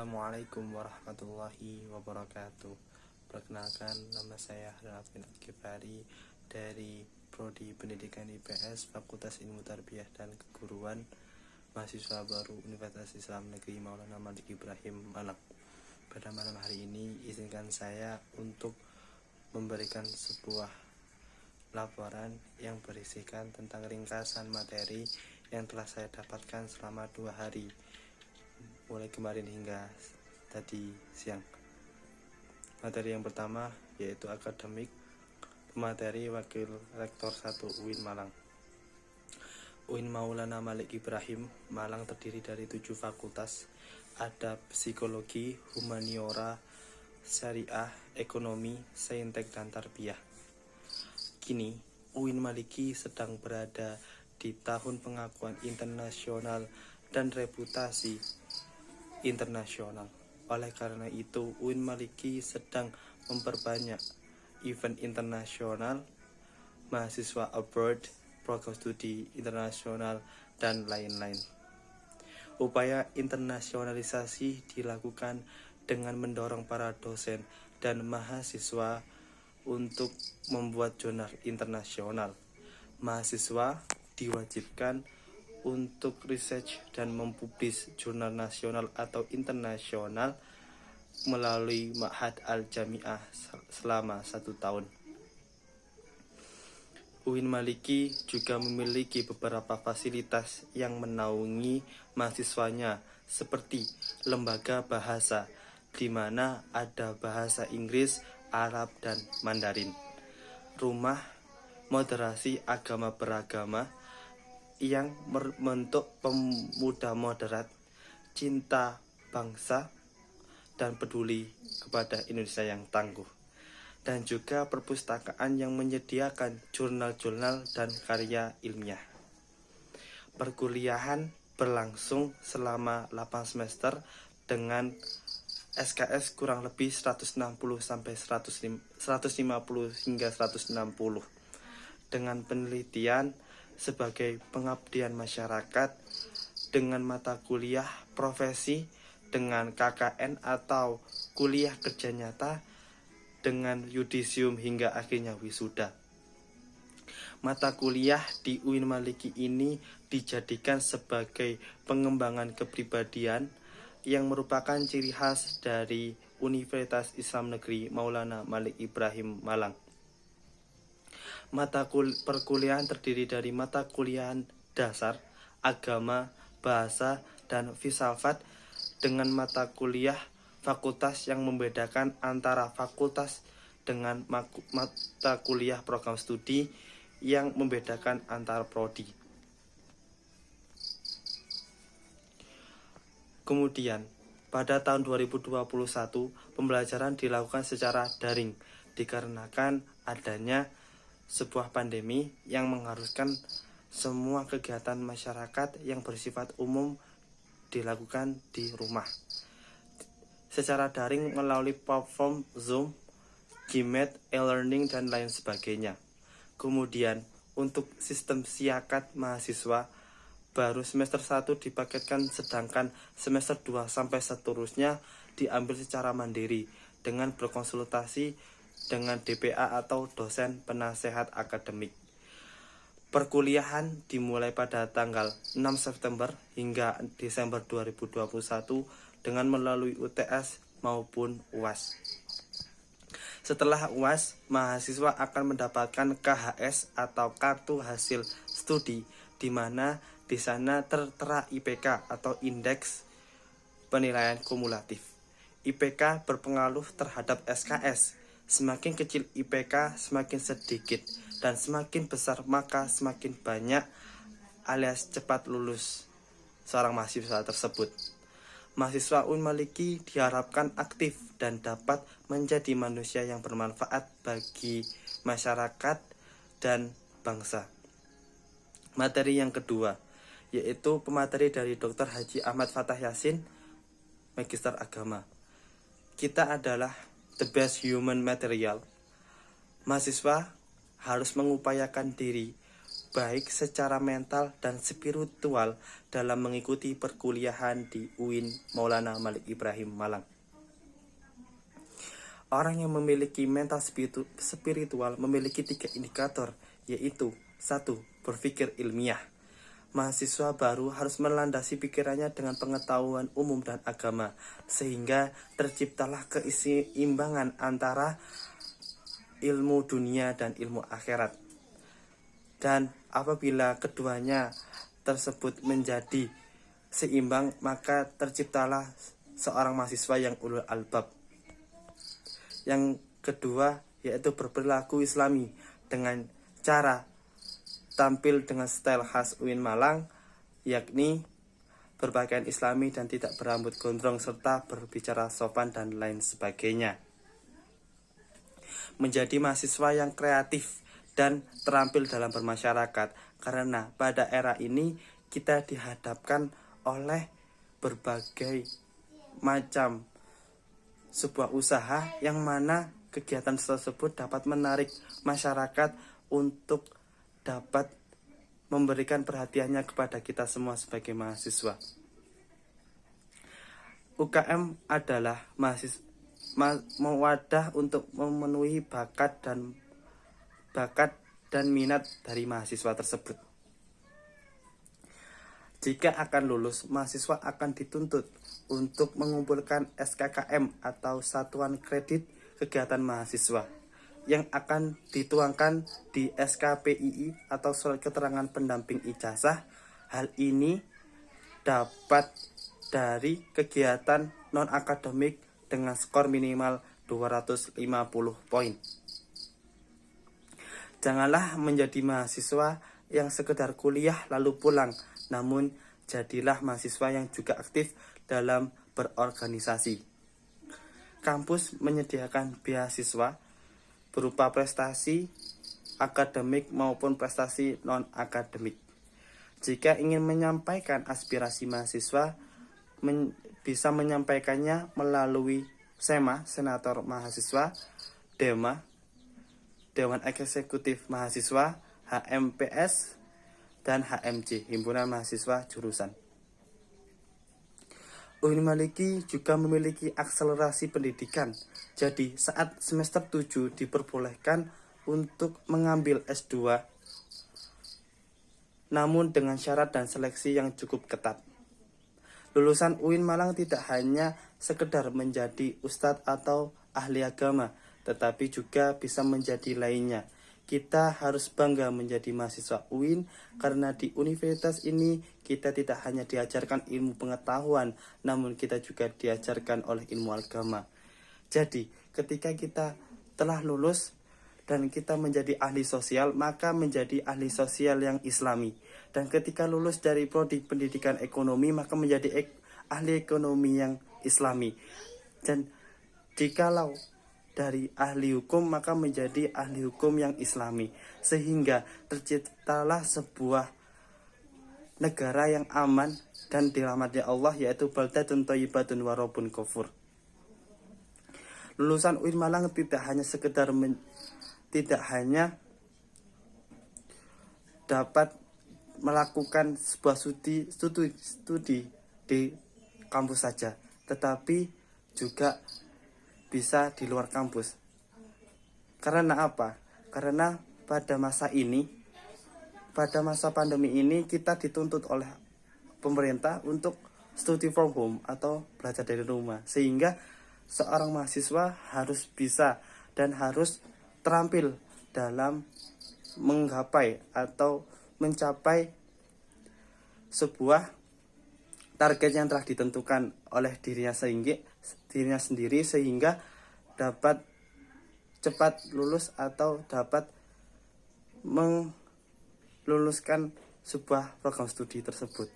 Assalamualaikum warahmatullahi wabarakatuh. Perkenalkan, nama saya Harafin Al-Kifari dari Prodi Pendidikan IPS Fakultas Ilmu Tarbiyah dan Keguruan, mahasiswa baru Universitas Islam Negeri Maulana Malik Ibrahim Malang. Pada malam hari ini, izinkan saya untuk memberikan sebuah laporan yang berisikan tentang ringkasan materi yang telah saya dapatkan selama 2 hari, mulai kemarin hingga tadi siang. Materi yang pertama yaitu akademik, pemateri Wakil Rektor 1 UIN Malang. UIN Maulana Malik Ibrahim Malang terdiri dari 7 fakultas, ada psikologi, humaniora, syariah, ekonomi, saintek, dan tarbiyah. Kini UIN Maliki sedang berada di tahun pengakuan internasional dan reputasi internasional. Oleh karena itu, UIN Maliki sedang memperbanyak event internasional, mahasiswa abroad, program studi internasional, dan lain-lain. Upaya internasionalisasi dilakukan dengan mendorong para dosen dan mahasiswa untuk membuat jurnal internasional. Mahasiswa diwajibkan untuk research dan mempublish jurnal nasional atau internasional melalui Ma'had Al-Jami'ah selama 1 tahun. UIN Maliki juga memiliki beberapa fasilitas yang menaungi mahasiswanya, seperti lembaga bahasa, di mana ada bahasa Inggris, Arab, dan Mandarin. Rumah moderasi agama beragama yang membentuk pemuda moderat, cinta bangsa, dan peduli kepada Indonesia yang tangguh. Dan juga perpustakaan yang menyediakan jurnal-jurnal dan karya ilmiah. Perkuliahan berlangsung selama 8 semester dengan SKS kurang lebih 160 sampai 150 hingga 160 dengan penelitian sebagai pengabdian masyarakat, dengan mata kuliah profesi, dengan KKN atau kuliah kerja nyata, dengan yudisium hingga akhirnya wisuda. Mata kuliah di UIN Maliki ini dijadikan sebagai pengembangan kepribadian yang merupakan ciri khas dari Universitas Islam Negeri Maulana Malik Ibrahim Malang. Perkuliahan terdiri dari mata kuliah dasar, agama, bahasa, dan filsafat, dengan mata kuliah fakultas yang membedakan antara fakultas dengan mata kuliah program studi yang membedakan antar prodi. Kemudian, pada tahun 2021, pembelajaran dilakukan secara daring dikarenakan adanya sebuah pandemi yang mengharuskan semua kegiatan masyarakat yang bersifat umum dilakukan di rumah secara daring melalui platform Zoom, Gmeet, e-learning, dan lain sebagainya. Kemudian, untuk sistem siakat mahasiswa, baru semester 1 dipaketkan, sedangkan semester 2 sampai seterusnya diambil secara mandiri dengan berkonsultasi dengan DPA atau dosen penasehat akademik. Perkuliahan dimulai pada tanggal 6 September hingga Desember 2021 dengan melalui UTS maupun UAS. Setelah UAS, mahasiswa akan mendapatkan KHS atau kartu hasil studi, di mana di sana tertera IPK atau indeks penilaian kumulatif. IPK berpengaruh terhadap SKS. Semakin kecil IPK, semakin sedikit, dan semakin besar maka semakin banyak alias cepat lulus seorang mahasiswa tersebut. Mahasiswa UIN Maliki diharapkan aktif dan dapat menjadi manusia yang bermanfaat bagi masyarakat dan bangsa. Materi yang kedua yaitu pemateri dari Dr. Haji Ahmad Fathah Yasin, Magister Agama. Kita adalah the best human material. Mahasiswa harus mengupayakan diri baik secara mental dan spiritual dalam mengikuti perkuliahan di UIN Maulana Malik Ibrahim Malang. Orang yang memiliki mental spiritual memiliki 3 indikator, yaitu 1. Berpikir ilmiah. Mahasiswa baru harus melandasi pikirannya dengan pengetahuan umum dan agama, sehingga terciptalah keseimbangan antara ilmu dunia dan ilmu akhirat. Dan apabila keduanya tersebut menjadi seimbang, maka terciptalah seorang mahasiswa yang ulul albab. Yang kedua yaitu berperilaku islami dengan cara tampil dengan style khas UIN Malang, yakni berpakaian islami dan tidak berambut gondrong serta berbicara sopan dan lain sebagainya. Menjadi mahasiswa yang kreatif dan terampil dalam bermasyarakat, karena pada era ini kita dihadapkan oleh berbagai macam sebuah usaha yang mana kegiatan tersebut dapat menarik masyarakat untuk dapat memberikan perhatiannya kepada kita semua sebagai mahasiswa. UKM adalah wadah untuk memenuhi bakat dan minat dari mahasiswa tersebut. Jika akan lulus, mahasiswa akan dituntut untuk mengumpulkan SKKM atau Satuan Kredit Kegiatan Mahasiswa yang akan dituangkan di SKPII atau Surat Keterangan Pendamping Ijazah. Hal ini dapat dari kegiatan non-akademik dengan skor minimal 250 poin. Janganlah menjadi mahasiswa yang sekedar kuliah lalu pulang, namun jadilah mahasiswa yang juga aktif dalam berorganisasi. Kampus menyediakan beasiswa berupa prestasi akademik maupun prestasi non-akademik. Jika ingin menyampaikan aspirasi mahasiswa, bisa menyampaikannya melalui SEMA, Senator Mahasiswa, DEMA, Dewan Eksekutif Mahasiswa, HMPS, dan HMJ, Himpunan Mahasiswa Jurusan. UIN Maliki juga memiliki akselerasi pendidikan. Jadi saat semester 7 diperbolehkan untuk mengambil S2, namun dengan syarat dan seleksi yang cukup ketat. Lulusan UIN Malang tidak hanya sekedar menjadi ustadz atau ahli agama, tetapi juga bisa menjadi lainnya. Kita harus bangga menjadi mahasiswa UIN karena di universitas ini kita tidak hanya diajarkan ilmu pengetahuan, namun kita juga diajarkan oleh ilmu agama. Jadi, ketika kita telah lulus dan kita menjadi ahli sosial, maka menjadi ahli sosial yang islami. Dan ketika lulus dari prodi pendidikan ekonomi, maka menjadi ahli ekonomi yang islami. Dan jikalau dari ahli hukum, maka menjadi ahli hukum yang islami, sehingga terciptalah sebuah negara yang aman dan dirahmati Allah, yaitu baldatun thayyibatun wa rabbun ghafur. Lulusan UIN Malang tidak hanya sekedar tidak hanya dapat melakukan sebuah studi di kampus saja, tetapi juga bisa di luar kampus. Karena apa? Karena pada masa pandemi ini kita dituntut oleh pemerintah untuk studi from home atau belajar dari rumah, sehingga seorang mahasiswa harus bisa dan harus terampil dalam menggapai atau mencapai sebuah target yang telah ditentukan oleh dirinya sendiri, sehingga dapat cepat lulus atau dapat meluluskan sebuah program studi tersebut.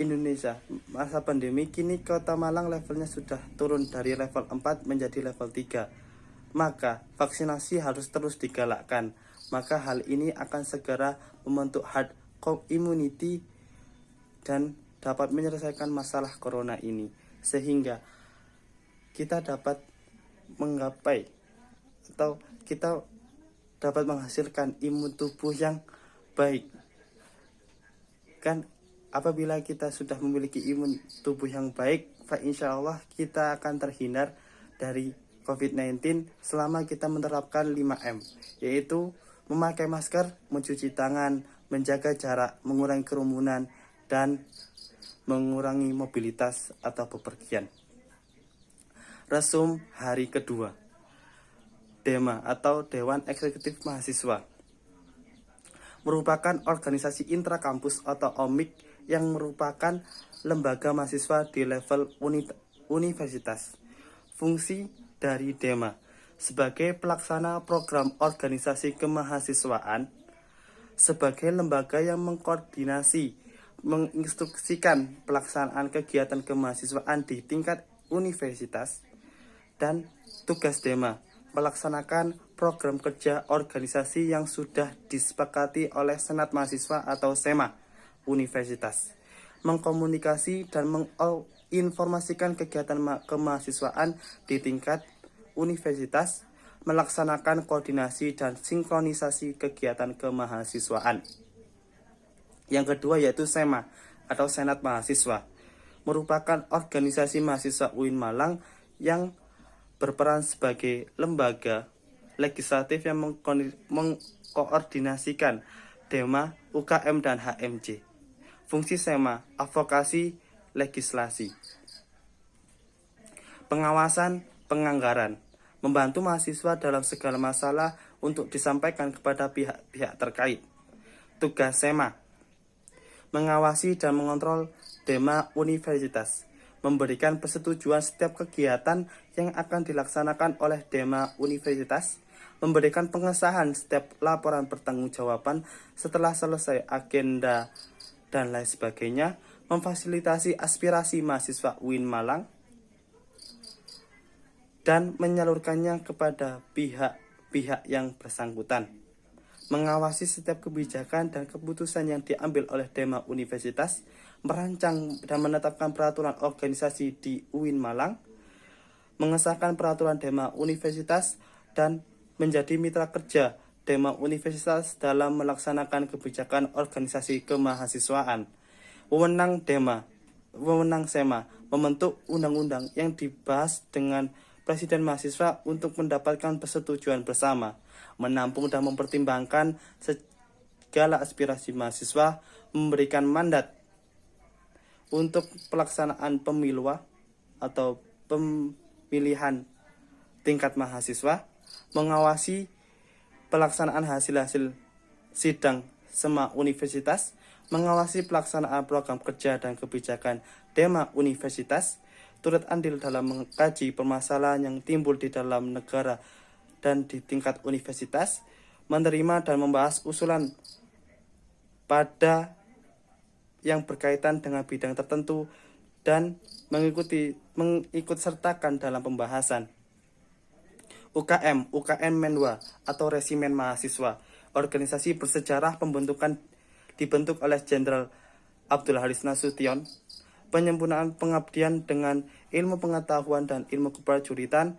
Indonesia, masa pandemi, kini Kota Malang levelnya sudah turun dari level 4 menjadi level 3. Maka vaksinasi harus terus digalakkan. Maka hal ini akan segera membentuk herd immunity dan dapat menyelesaikan masalah corona ini, sehingga kita dapat menggapai atau kita dapat menghasilkan imun tubuh yang baik. Kan apabila kita sudah memiliki imun tubuh yang baik, insya Allah kita akan terhindar dari COVID-19 selama kita menerapkan 5M, yaitu memakai masker, mencuci tangan, menjaga jarak, mengurangi kerumunan, dan mengurangi mobilitas atau bepergian. Resum hari kedua, DEMA atau Dewan Eksekutif Mahasiswa merupakan organisasi intrakampus atau OMIK yang merupakan lembaga mahasiswa di level universitas. Fungsi dari DEMA sebagai pelaksana program organisasi kemahasiswaan, sebagai lembaga yang mengkoordinasi, menginstruksikan pelaksanaan kegiatan kemahasiswaan di tingkat universitas, dan tugas DEMA melaksanakan program kerja organisasi yang sudah disepakati oleh Senat Mahasiswa atau SEMA Universitas, mengkomunikasi dan menginformasikan kegiatan kemahasiswaan di tingkat universitas, melaksanakan koordinasi dan sinkronisasi kegiatan kemahasiswaan. Yang kedua yaitu SEMA atau Senat Mahasiswa, merupakan organisasi mahasiswa UIN Malang yang berperan sebagai lembaga legislatif yang mengkoordinasikan DEMA, UKM, dan HMJ. Fungsi SEMA, advokasi legislasi, pengawasan penganggaran, membantu mahasiswa dalam segala masalah untuk disampaikan kepada pihak-pihak terkait. Tugas SEMA, mengawasi dan mengontrol DEMA universitas, memberikan persetujuan setiap kegiatan yang akan dilaksanakan oleh DEMA universitas, memberikan pengesahan setiap laporan pertanggungjawaban setelah selesai agenda dan lain sebagainya, memfasilitasi aspirasi mahasiswa UIN Malang, dan menyalurkannya kepada pihak-pihak yang bersangkutan, mengawasi setiap kebijakan dan keputusan yang diambil oleh DEMA universitas, merancang dan menetapkan peraturan organisasi di UIN Malang, mengesahkan peraturan DEMA universitas, dan menjadi mitra kerja DEMA universitas dalam melaksanakan kebijakan organisasi kemahasiswaan. Wewenang SEMA membentuk undang-undang yang dibahas dengan Presiden mahasiswa untuk mendapatkan persetujuan bersama, menampung dan mempertimbangkan segala aspirasi mahasiswa, memberikan mandat untuk pelaksanaan pemilu atau pemilihan tingkat mahasiswa, mengawasi pelaksanaan hasil-hasil sidang SEMA universitas, mengawasi pelaksanaan program kerja dan kebijakan DEMA universitas, turut andil dalam mengkaji permasalahan yang timbul di dalam negara dan di tingkat universitas, menerima dan membahas usulan pada yang berkaitan dengan bidang tertentu, dan mengikut sertakan dalam pembahasan. UKM Menwa atau Resimen Mahasiswa, organisasi bersejarah dibentuk oleh Jenderal Abdul Haris Nasution, penyempurnaan pengabdian dengan ilmu pengetahuan dan ilmu keprajuritan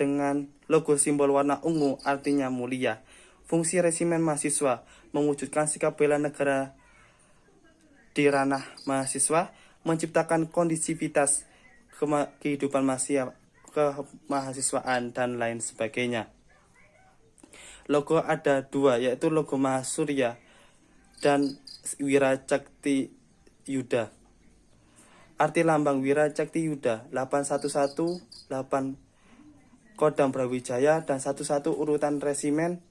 dengan logo simbol warna ungu artinya mulia. Fungsi Resimen Mahasiswa mewujudkan sikap bela negara di ranah mahasiswa, menciptakan kondisivitas kehidupan kemahasiswaan, dan lain sebagainya. Logo ada dua, yaitu logo Mahasurya dan Wiracakti Yuda. Arti lambang Wiracakti Yuda 811, 8 Kodam Brawijaya, dan 11 urutan Resimen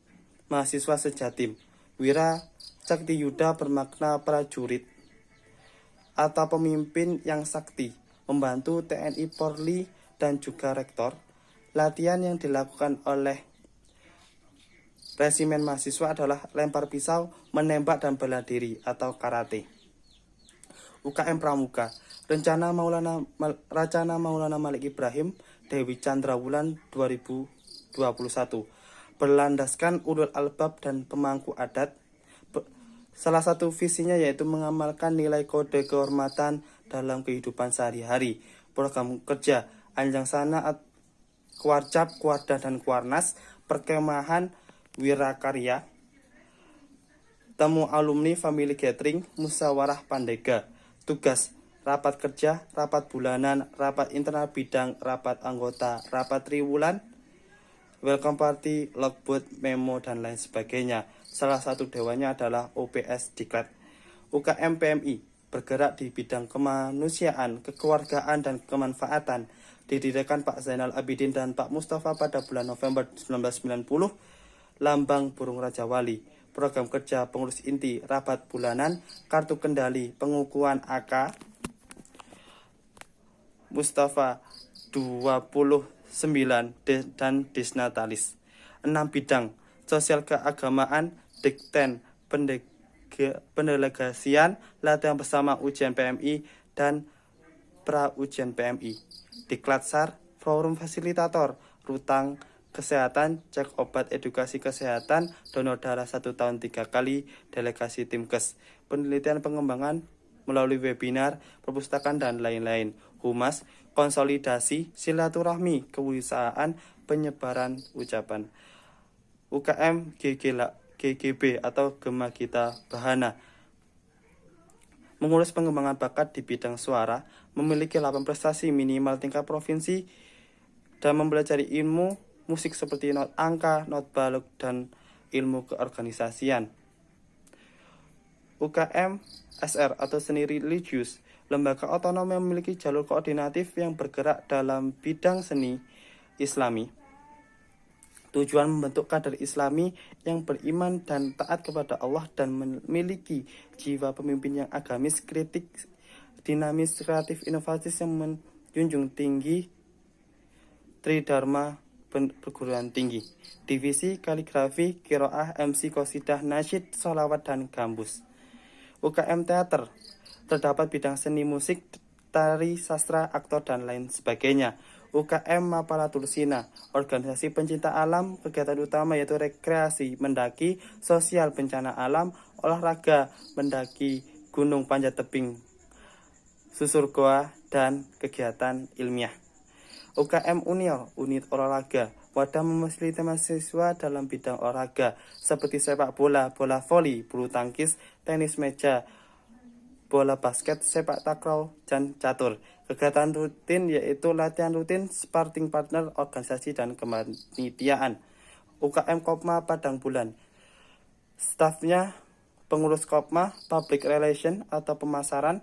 Mahasiswa Sejatim. Wiracakti Yuda bermakna prajurit atau pemimpin yang sakti, membantu TNI Polri dan juga rektor. Latihan yang dilakukan oleh Resimen Mahasiswa adalah lempar pisau, menembak, dan bela diri atau karate. UKM Pramuka, Racana Maulana Malik Ibrahim, Dewi Chandrawulan 2021, berlandaskan ulul albab dan pemangku adat. Salah satu visinya yaitu mengamalkan nilai kode kehormatan dalam kehidupan sehari-hari. Program kerja Anjang Sana, Kuarcap, Kuarda, dan Kuarnas, perkemahan, wirakarya, temu alumni family gathering, musyawarah pandega, tugas, rapat kerja, rapat bulanan, rapat internal bidang, rapat anggota, rapat triwulan, welcome party, logbook, memo, dan lain sebagainya. Salah satu dewannya adalah OPS Diklat. UKM PMI bergerak di bidang kemanusiaan, kekeluargaan, dan kemanfaatan. Didirikan Pak Zainal Abidin dan Pak Mustafa pada bulan November 1990. Lambang burung Raja Wali. Program kerja pengurus inti, rapat bulanan, kartu kendali, pengukuhan AK, Mustafa 29 dan Disnatalis. 6 bidang, sosial keagamaan, dikten, pendelegasian, latihan bersama ujian PMI, dan pra-ujian PMI. Diklatsar, forum fasilitator, rutang, kesehatan, cek obat, edukasi kesehatan, donor darah 1 tahun 3 kali, delegasi Timkes, penelitian pengembangan melalui webinar, perpustakaan, dan lain-lain. Humas, konsolidasi, silaturahmi, kewirausahaan, penyebaran ucapan. UKM GGB atau Gema Gita Bahana, mengurus pengembangan bakat di bidang suara, memiliki 8 prestasi minimal tingkat provinsi, dan mempelajari ilmu musik seperti not angka, not balok, dan ilmu keorganisasian. UKM SR atau seni religius, lembaga otonom yang memiliki jalur koordinatif yang bergerak dalam bidang seni Islami. Tujuan membentuk kader Islami yang beriman dan taat kepada Allah dan memiliki jiwa pemimpin yang agamis, kritik, dinamis, kreatif, inovatif yang menjunjung tinggi Tridharma perguruan tinggi. Divisi kaligrafi, qiraah, MC, qasidah, nasyid, sholawat, dan gambus. UKM teater, terdapat bidang seni musik, tari, sastra, aktor, dan lain sebagainya. UKM Mapalatul Sina, organisasi pencinta alam, kegiatan utama yaitu rekreasi, mendaki, sosial, bencana alam, olahraga, mendaki gunung, panjat tebing, susur goa, dan kegiatan ilmiah. UKM Unior, unit olahraga, wadah memfasilitasi mahasiswa dalam bidang olahraga seperti sepak bola, bola voli, bulu tangkis, tenis meja, bola basket, sepak takraw, dan catur. Kegiatan rutin yaitu latihan rutin, sparring partner, organisasi, dan kepanitiaan. UKM Kopma Padang Bulan, stafnya pengurus Kopma, public relation atau pemasaran,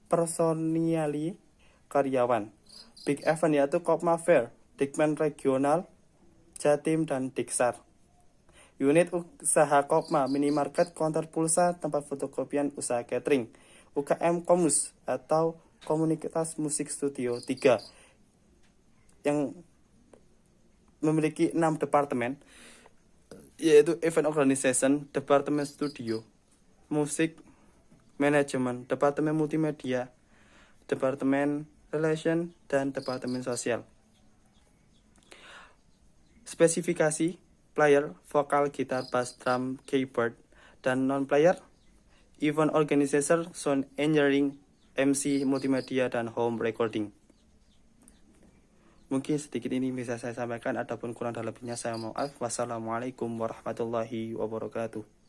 personili, karyawan. Big event yaitu Kopma Fair, Dikmen Regional, Jatim, dan Diksar. Unit usaha Kopma, minimarket, konter pulsa, tempat fotokopian, usaha catering. UKM Komus atau Komunitas Musik Studio 3 yang memiliki 6 departemen, yaitu Event Organization, Departemen Studio, Musik, Manajemen, Departemen Multimedia, Departemen Relation, dan Departemen Sosial. Spesifikasi, player, vokal, gitar, bass, drum, keyboard, dan non-player, event organizer, sound engineering, MC, multimedia, dan home recording. Mungkin sedikit ini bisa saya sampaikan, adapun kurang dan lebihnya saya maaf. Wassalamualaikum warahmatullahi wabarakatuh.